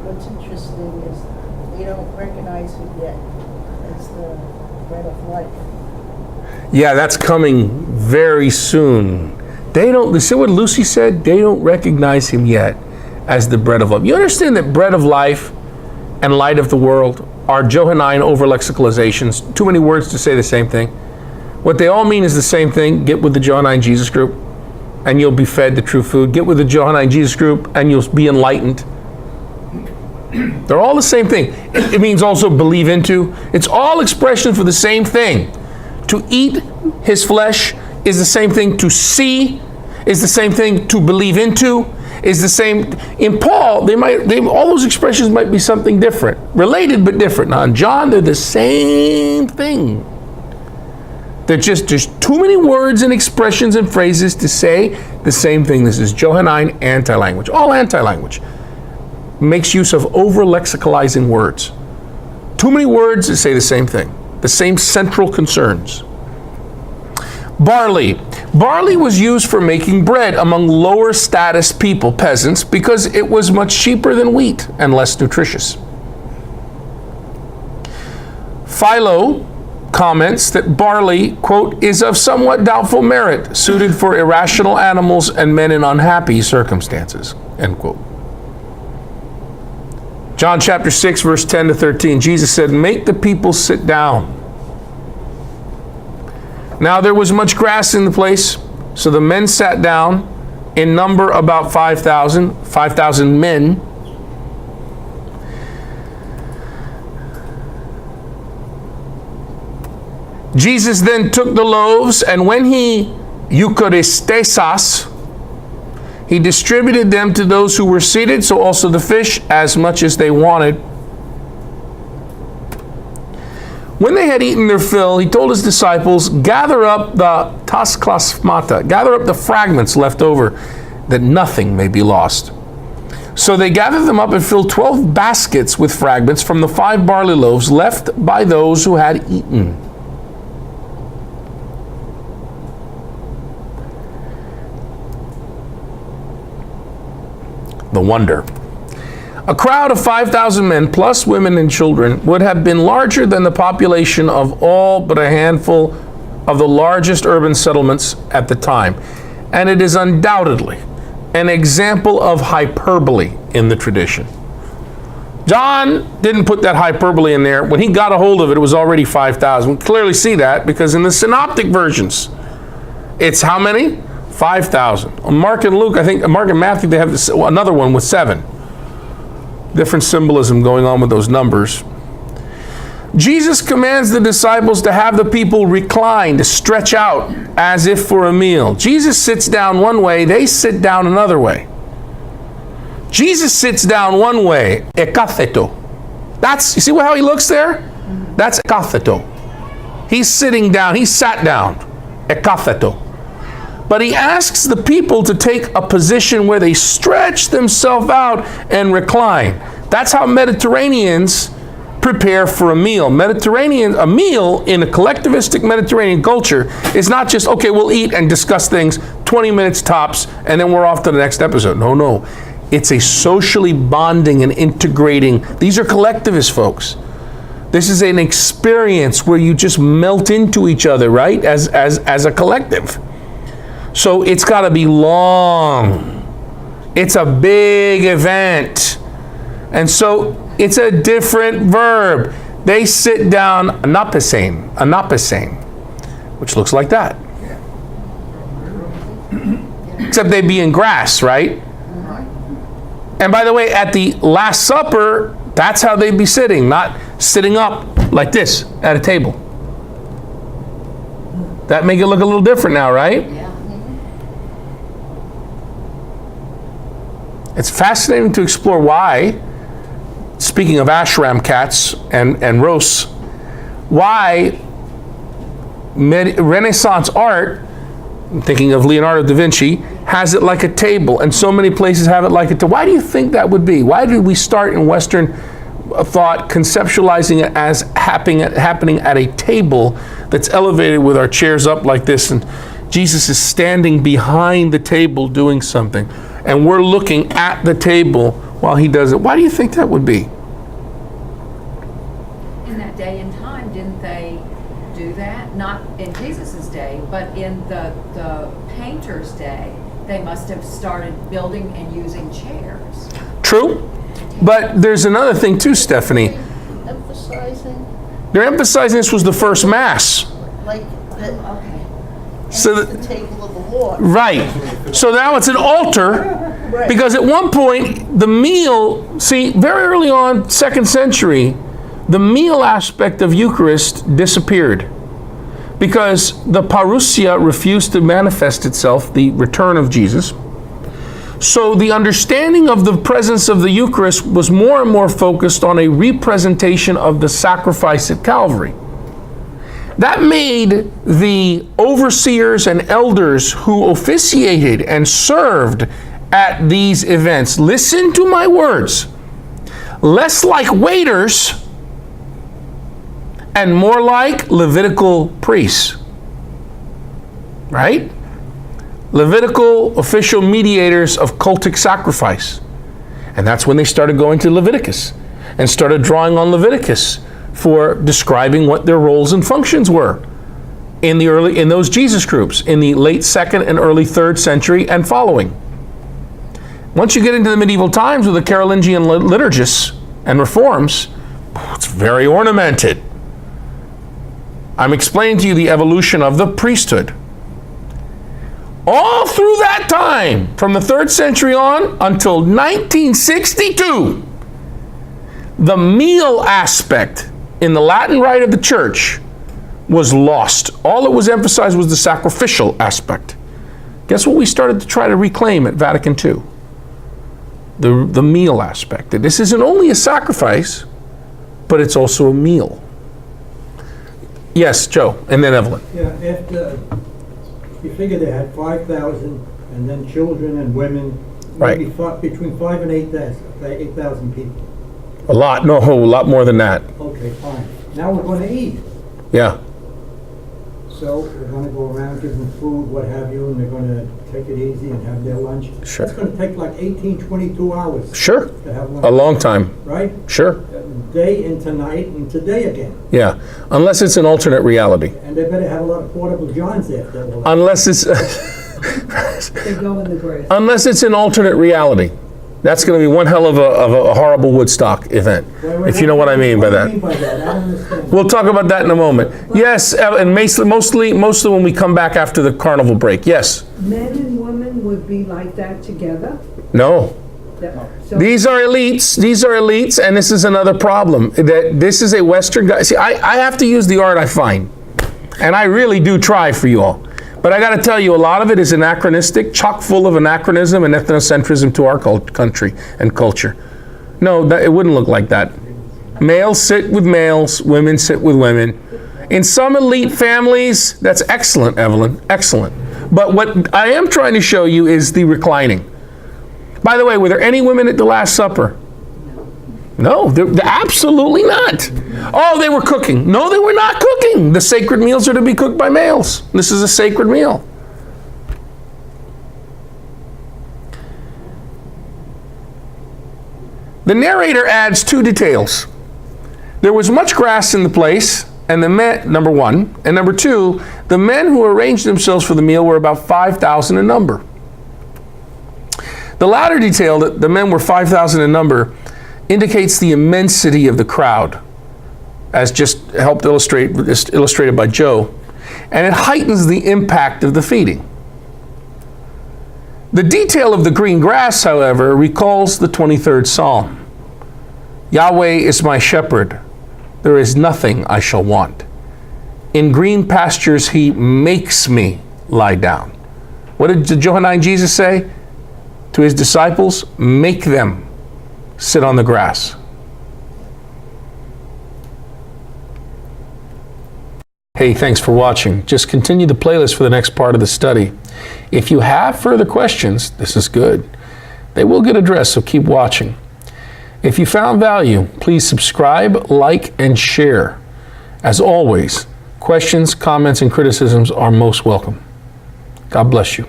what's interesting is they don't recognize it yet as the bread of life. Yeah, that's coming very soon. They don't, see what Lucy said? They don't recognize him yet as the bread of life. You understand that bread of life and light of the world are Johannine over-lexicalizations, too many words to say the same thing. What they all mean is the same thing. Get with the Johannine Jesus group and you'll be fed the true food. Get with the Johannine Jesus group and you'll be enlightened. They're all the same thing. It means also believe into. It's all expression for the same thing. To eat his flesh is the same thing. To see is the same thing. To believe into is the same. In Paul, all those expressions might be something different, related but different. Now in John, they're the same thing. They're just, there's too many words and expressions and phrases to say the same thing. This is Johannine anti-language, all anti-language. Makes use of over-lexicalizing words. Too many words to say the same thing, the same central concerns. Barley. Barley was used for making bread among lower status people, peasants, because it was much cheaper than wheat and less nutritious. Philo comments that barley, quote, is of somewhat doubtful merit, suited for irrational animals and men in unhappy circumstances, end quote. John chapter 6, verse 10 to 13, Jesus said, make the people sit down. Now there was much grass in the place, so the men sat down, in number about 5,000 men. Jesus then took the loaves, and when he eucharistes, he distributed them to those who were seated, so also the fish, as much as they wanted. When they had eaten their fill, he told his disciples, gather up the tasklasmata, gather up the fragments left over, that nothing may be lost. So they gathered them up and filled 12 baskets with fragments from the 5 barley loaves left by those who had eaten. The wonder. A crowd of 5,000 men, plus women and children, would have been larger than the population of all but a handful of the largest urban settlements at the time. And it is undoubtedly an example of hyperbole in the tradition. John didn't put that hyperbole in there. When he got a hold of it, it was already 5,000. We clearly see that because in the synoptic versions, it's how many? 5,000. Mark and Luke, I think, Mark and Matthew, they have this, another one with 7. Different symbolism going on with those numbers. Jesus commands the disciples to have the people recline, to stretch out as if for a meal. Jesus sits down one way, they sit down another way. Jesus sits down one way, ekathēto. That's, you see how he looks there? That's ekathēto. He's sitting down, he sat down, ekathēto. But he asks the people to take a position where they stretch themselves out and recline. That's how Mediterraneans prepare for a meal. A meal in a collectivistic Mediterranean culture is not just, okay, we'll eat and discuss things, 20 minutes tops, and then we're off to the next episode. No. It's a socially bonding and integrating. These are collectivist folks. This is an experience where you just melt into each other, right? As a collective. So it's got to be long. It's a big event. And so it's a different verb. They sit down, anapesein, which looks like that. Except they'd be in grass, right? And by the way, at the Last Supper, that's how they'd be sitting, not sitting up like this at a table. That make it look a little different now, right? Yeah. It's fascinating to explore why, speaking of ashram cats and roasts, why Renaissance art, I'm thinking of Leonardo da Vinci, has it like a table, and so many places have it like a table. Why do you think that would be? Why did we start in Western thought conceptualizing it as happening at a table that's elevated with our chairs up like this, and Jesus is standing behind the table doing something, and we're looking at the table while he does it. Why do you think that would be? In that day and time, didn't they do that? Not in Jesus' day, but in the painter's day, they must have started building and using chairs. True. But there's another thing too, Stephanie. Emphasizing, They're emphasizing this was the first Mass. like, the, Okay. So it's the table of the Lord. right. So now it's an altar, Right. because at one point, the meal, see, very early on, 2nd century, the meal aspect of Eucharist disappeared. Because the parousia refused to manifest itself, the return of Jesus. So the understanding of the presence of the Eucharist was more and more focused on a representation of the sacrifice at Calvary. That made the overseers and elders who officiated and served at these events, listen to my words, less like waiters and more like Levitical priests. Right? Levitical official mediators of cultic sacrifice. And that's when they started going to Leviticus and started drawing on Leviticus for describing what their roles and functions were in those Jesus groups in the late 2nd and early 3rd century and following. Once you get into the medieval times with the Carolingian liturgists and reforms, it's very ornamented. I'm explaining to you the evolution of the priesthood. All through that time, from the 3rd century on until 1962, the meal aspect in the Latin rite of the church was lost. All that was emphasized was the sacrificial aspect. Guess what we started to try to reclaim at Vatican II? The meal aspect. This isn't only a sacrifice, but it's also a meal. Yes, Joe, and then Evelyn. Yeah, after, you figure they had 5,000, and then children and women, maybe between 5 and 8,000 people. A lot, no, a lot more than that. Okay, fine. Now we're going to eat. Yeah. So we're going to go around, give them food, what have you, and they're going to take it easy and have their lunch. Sure. That's going to take like 18, 22 hours. Sure. To have lunch. A long time. Right? Sure. Day into night and today again. Yeah. Unless it's an alternate reality. And they better have a lot of portable johns after all that. Unless it's They go in the grave. unless it's an alternate reality. That's going to be one hell of a horrible Woodstock event, if you know what I mean by that. What do you mean by that? I don't understand. We'll talk about that in a moment. Yes, and mostly when we come back after the carnival break. Yes. Men and women would be like that together? No. So These are elites, and this is another problem. That this is a Western guy. See, I have to use the art I find, and I really do try for you all. But I got to tell you, a lot of it is anachronistic, chock full of anachronism and ethnocentrism to our country and culture. No, it wouldn't look like that. Males sit with males, women sit with women. In some elite families, that's excellent, Evelyn, excellent. But what I am trying to show you is the reclining. By the way, were there any women at the Last Supper? No, they're absolutely not. Oh, they were cooking. No, they were not cooking. The sacred meals are to be cooked by males. This is a sacred meal. The narrator adds 2 details. There was much grass in the place, and the men, number 1, and number 2, the men who arranged themselves for the meal were about 5,000 in number. The latter detail, that the men were 5,000 in number, indicates the immensity of the crowd, as just illustrated by Joe, and it heightens the impact of the feeding. The detail of the green grass, however, recalls the 23rd Psalm. Yahweh is my shepherd, there is nothing I shall want. In green pastures he makes me lie down. What did the Johannine Jesus say to his disciples? Make them sit on the grass. Hey, thanks for watching. Just continue the playlist for the next part of the study. If you have further questions, this is good. They will get addressed, so keep watching. If you found value, please subscribe, like, and share. As always, questions, comments, and criticisms are most welcome. God bless you.